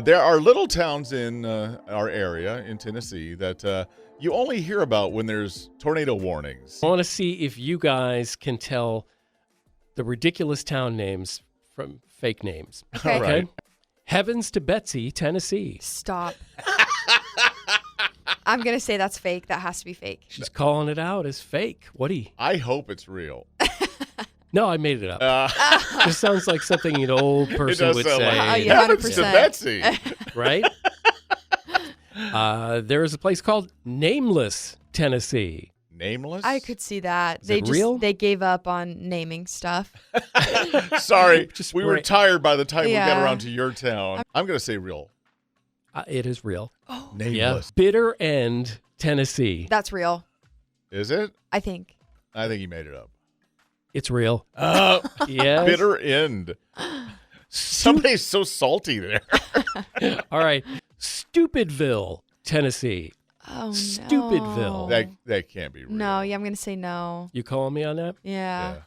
There are little towns in our area in Tennessee that you only hear about when there's tornado warnings. I want to see if you guys can tell the ridiculous town names from fake names. Okay. All right. Heavens to Betsy, Tennessee. Stop. I'm going to say that's fake. That has to be fake. She's calling it out as fake. Woody. I hope it's real. No, I made it up. This sounds like something an old person would sound say, like yeah. Heavens to 100%. Betsy. right? There is a place called Nameless, Tennessee. Nameless? I could see that. Is it real? They gave up on naming stuff. Sorry, Just we were right. tired by the time we got Yeah. around to your town. I'm going to say real. It is real. Nameless. Yeah. Bitter End, Tennessee. That's real, Is it? I think. I think he made it up. It's real. Yes. Bitter end. Somebody's so salty there. All right. Stupidville, Tennessee. Oh, no. Stupidville. That can't be real. No, yeah, I'm going to say no. You calling me on that? Yeah.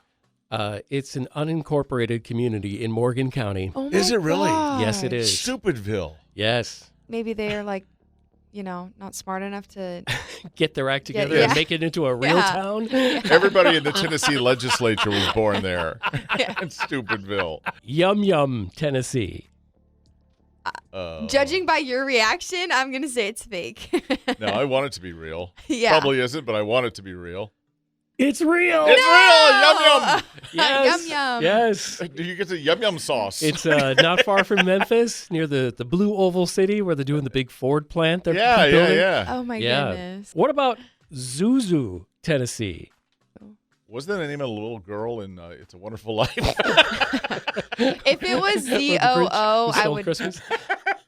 It's an unincorporated community in Morgan County. Oh my Is it really? Yes, it gosh. is. Stupidville. Yes. Maybe they're like, not smart enough to. Get their act together yeah. and make it into a real Yeah. town. Everybody in the Tennessee legislature was born there. In Stupidville. Yum Yum, Tennessee. Judging by your reaction, I'm going to say it's fake. No, I want it to be real. Yeah. Probably isn't, but I want it to be real. It's real. It's real! Yum yum! Yes. Yum Yum. Yes. Do you get the yum yum sauce? It's not far from Memphis, near the Blue Oval City, where they're doing the big Ford plant. They're building. yeah. Oh, my Yeah. goodness. What about Zuzu, Tennessee? Wasn't that the name of a little girl in It's a Wonderful Life? If it was Or the Grinch ZOO, who I stole would. Christmas?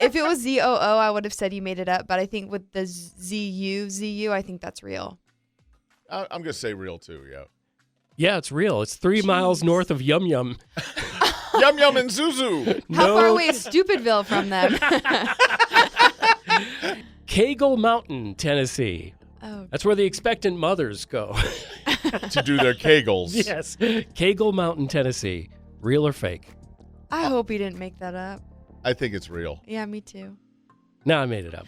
If it was ZOO, I would have said you made it up. But I think with the ZU, I think that's real. I'm going to say real too, yeah. Yeah, it's real. It's 3 miles north of Yum Yum. Yum yum and Zuzu. How far away is Stupidville from them? Cagle Mountain, Tennessee. Oh, That's where the expectant mothers go. To do their kegels. Yes. Cagle Mountain, Tennessee. Real or fake? I hope he didn't make that up. I think it's real. Yeah, me too. No, I made it up.